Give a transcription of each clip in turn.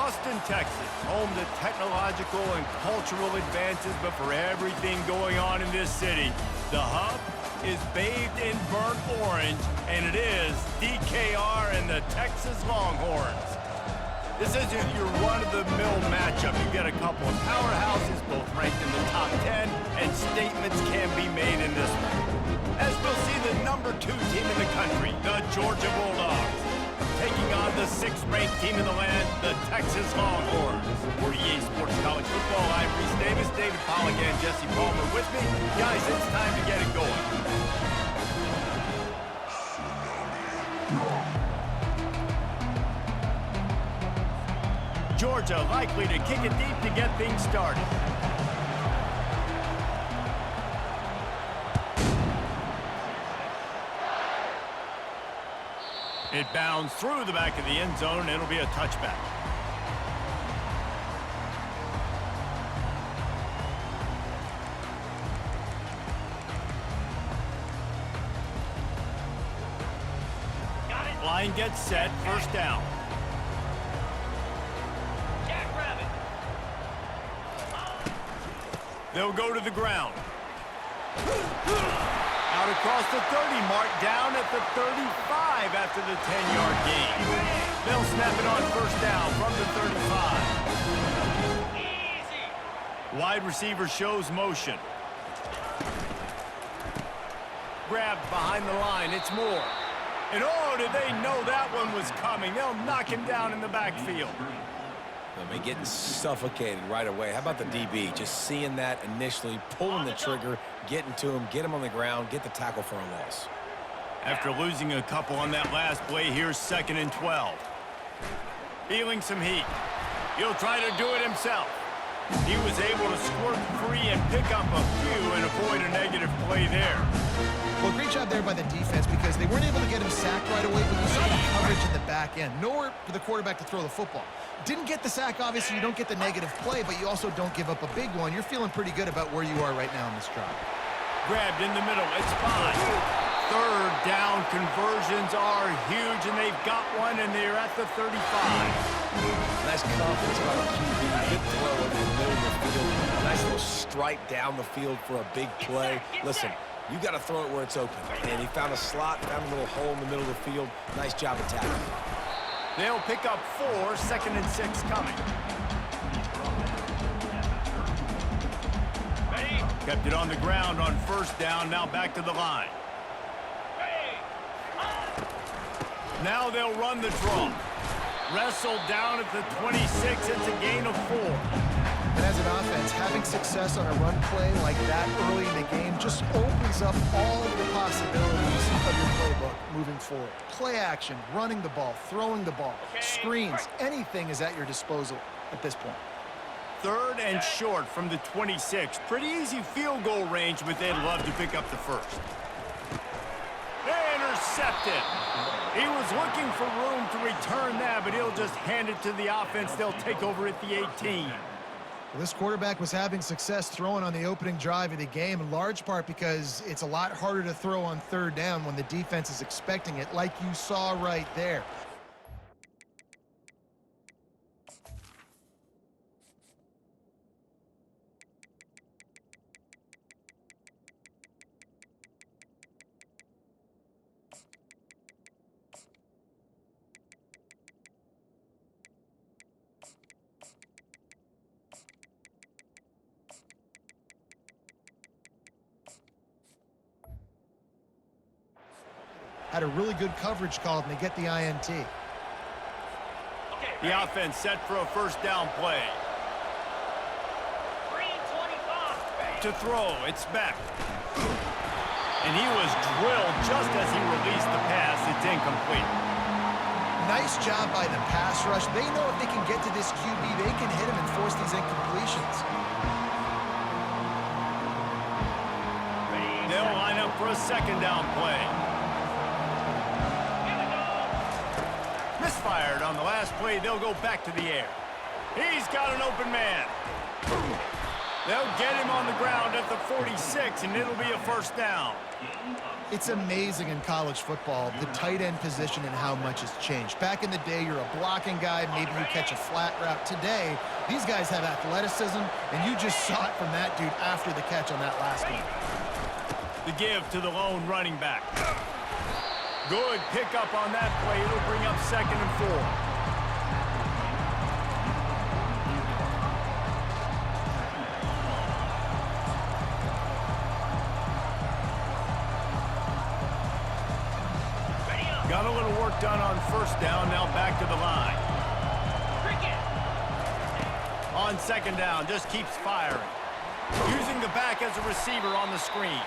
Austin, Texas, home to technological and cultural advances, but for everything going on in this city, the hub is bathed in burnt orange, and it is DKR and the Texas Longhorns. This isn't your run-of-the-mill matchup. You get a couple of powerhouses, both ranked in the top 10, and statements can be made in this one. As we'll see the #2 team in the country, the Georgia Bulldogs, taking on the 6th-ranked team in the land, the Texas Longhorns. For EA Sports College Football, I'm Reese Davis, David Pollack, and Jesse Palmer with me. Guys, it's time to get it going. Georgia likely to kick it deep to get things started. It bounds through the back of the end zone, and it'll be a touchback. Got it. Line gets set, first down. They'll go to the ground. Out across the 30, mark down at the 35 after the 10-yard gain. They'll snap it on first down from the 35. Easy. Wide receiver shows motion. Grabbed behind the line, it's Moore. And oh, did they know that one was coming. They'll knock him down in the backfield. I mean, getting suffocated right away. How about the DB? Just seeing that initially, pulling the trigger, getting to him, get him on the ground, get the tackle for a loss. After losing a couple on that last play, here's 2nd and 12. Feeling some heat. He'll try to do it himself. He was able to squirt free and pick up a few and avoid a negative play there. Well, great job there by the defense because they weren't able to get him sacked right away, but you saw the coverage in the back end. Nowhere for the quarterback to throw the football. Didn't get the sack, obviously. You don't get the negative play, but you also don't give up a big one. You're feeling pretty good about where you are right now in this drive. Grabbed in the middle. It's 5. 3rd down conversions are huge, and they've got one, and they're at the 35. Nice confidence by the QB. Good throw over the middle of the field. Nice little strike down the field for a big play. Listen, you got to throw it where it's open. And he found a slot, found a little hole in the middle of the field. Nice job attacking. They'll pick up 4, 2nd and 6 coming. Kept it on the ground on first down, now back to the line. Now they'll run the draw. Wrestled down at the 26, it's a gain of 4. And as an offense, having success on a run play like that early in the game just opens up all of the possibilities of your playbook moving forward. Play action, running the ball, throwing the ball, screens, anything is at your disposal at this point. 3rd and short from the 26. Pretty easy field goal range, but they'd love to pick up the first. Intercepted. He was looking for room to return that, but he'll just hand it to the offense. They'll take over at the 18. Well, this quarterback was having success throwing on the opening drive of the game, in large part because it's a lot harder to throw on 3rd down when the defense is expecting it, like you saw right there. Had a really good coverage call, and they get the INT. The offense set for a first down play. To throw, it's Beck. And he was drilled just as he released the pass. It's incomplete. Nice job by the pass rush. They know if they can get to this QB, they can hit him and force these incompletions. They'll line up for a second down play. Misfired on the last play. They'll go back to the air. He's got an open man. They'll get him on the ground at the 46, and it'll be a first down. It's amazing in college football, the tight end position and how much has changed. Back in the day, you're a blocking guy, maybe you catch a flat route. Today, these guys have athleticism, and you just saw it from that dude after the catch on that last one. The give to the lone running back. Good pickup on that play. It'll bring up 2nd and 4. Got a little work done on first down, now back to the line. On 2nd down, just keeps firing. Using the back as a receiver on the screen.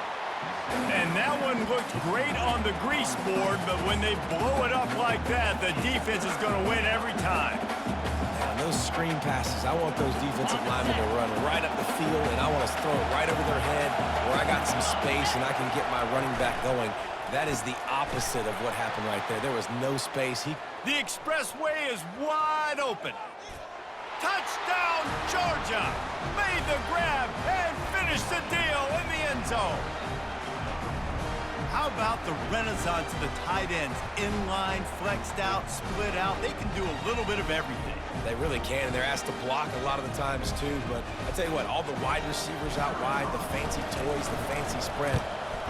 And that one looked great on the grease board, but when they blow it up like that, the defense is going to win every time. And those screen passes, I want those defensive linemen to run right up the field, and I want to throw it right over their head where I got some space and I can get my running back going. That is the opposite of what happened right there. There was no space. The expressway is wide open. Touchdown, Georgia! Made the grab and finished the deal in the end zone. How about the renaissance of the tight ends? Inline, flexed out, split out. They can do a little bit of everything. They really can, and they're asked to block a lot of the times too. But I tell you what, all the wide receivers out wide, the fancy toys, the fancy spread.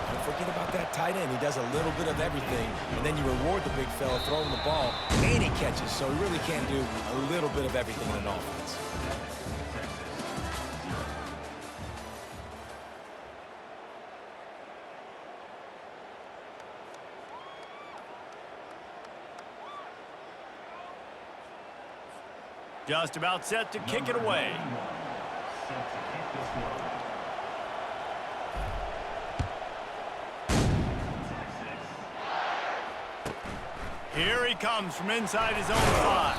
Don't forget about that tight end. He does a little bit of everything, and then you reward the big fella throwing the ball, and he catches, so he really can do a little bit of everything in an offense. Just about set to kick it away. Here he comes from inside his own 5.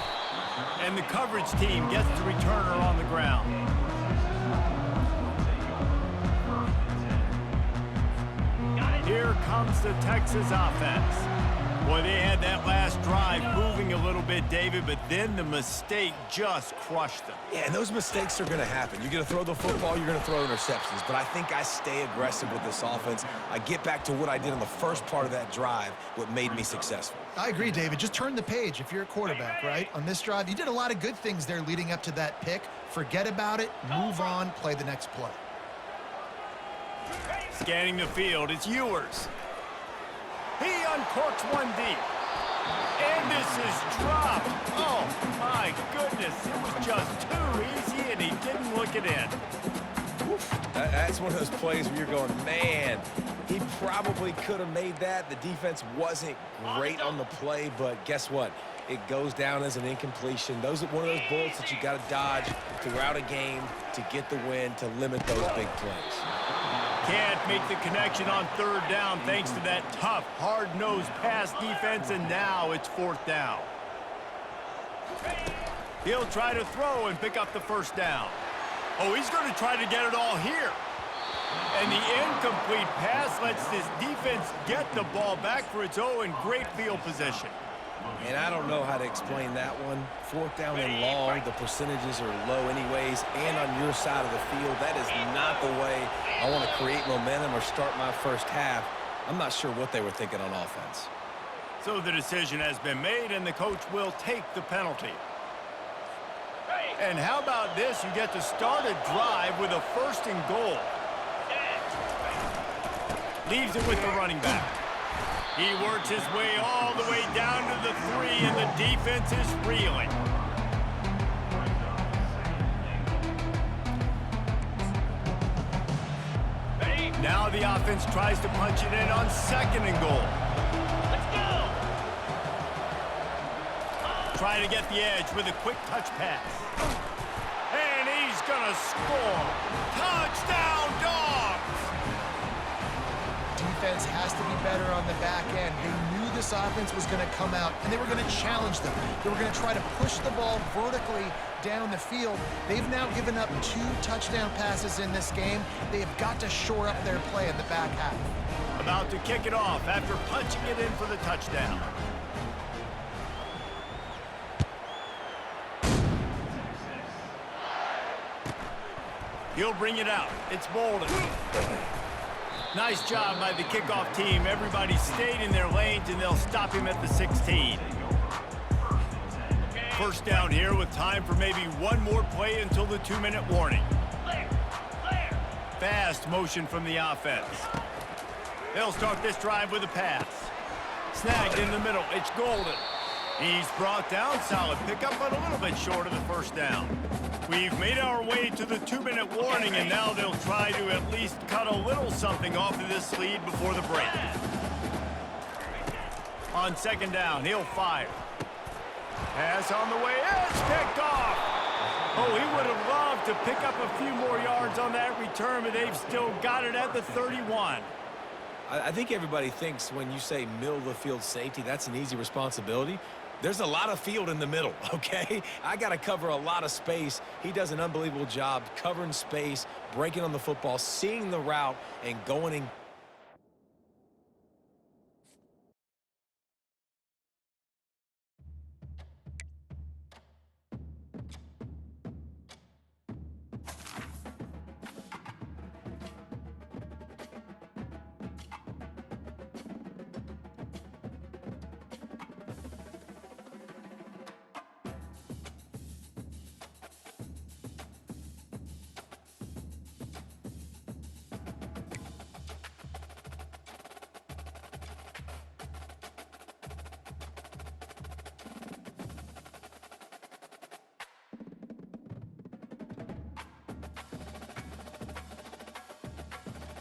And the coverage team gets the returner on the ground. Here comes the Texas offense. Boy, they had that last drive moving a little bit, David, but then the mistake just crushed them. Yeah, and those mistakes are going to happen. You're going to throw the football, you're going to throw interceptions. But I think I stay aggressive with this offense. I get back to what I did on the first part of that drive, what made me successful. I agree, David. Just turn the page if you're a quarterback, right? On this drive, you did a lot of good things there leading up to that pick. Forget about it, move on, play the next play. Scanning the field, it's Ewers. He uncorks one deep. And this is dropped. Oh, my goodness. It was just too easy, and he didn't look it in. Oof. That's one of those plays where you're going, man, he probably could have made that. The defense wasn't great on the play, but guess what? It goes down as an incompletion. Those are one of those bullets that you got to dodge throughout a game to get the win, to limit those big plays. Can't make the connection on 3rd down thanks to that tough, hard-nosed pass defense, and now it's 4th down. He'll try to throw and pick up the first down. Oh, he's going to try to get it all here. And the incomplete pass lets this defense get the ball back for its own great field position. And I don't know how to explain that one. 4th down and long, the percentages are low anyways, and on your side of the field, that is not the way I want to create momentum or start my first half. I'm not sure what they were thinking on offense. So the decision has been made, and the coach will take the penalty. And how about this? You get to start a drive with a 1st and goal. Leaves it with the running back. He works his way all the way down to the 3, and the defense is reeling. Now the offense tries to punch it in on 2nd and goal. Let's go! Trying to get the edge with a quick touch pass. And he's gonna score. Touchdown, Dogs! Defense has to be better on the back end. They knew this offense was going to come out, and they were going to challenge them. They were going to try to push the ball vertically down the field. They've now given up 2 touchdown passes in this game. They have got to shore up their play in the back half. About to kick it off after punching it in for the touchdown. He'll bring it out. It's Bolden. Nice job by the kickoff team. Everybody stayed in their lanes, and they'll stop him at the 16. First down here with time for maybe one more play until the 2-minute warning. Fast motion from the offense. They'll start this drive with a pass. Snagged in the middle. It's Golden. He's brought down. Solid pickup, but a little bit short of the first down. We've made our way to the 2-minute warning, and now they'll try to at least cut a little something off of this lead before the break. On second down, he'll fire. Pass on the way. It's picked off. Oh, he would have loved to pick up a few more yards on that return, but they've still got it at the 31. I think everybody thinks when you say middle of the field safety, that's an easy responsibility. There's a lot of field in the middle, okay? I got to cover a lot of space. He does an unbelievable job covering space, breaking on the football, seeing the route, and going and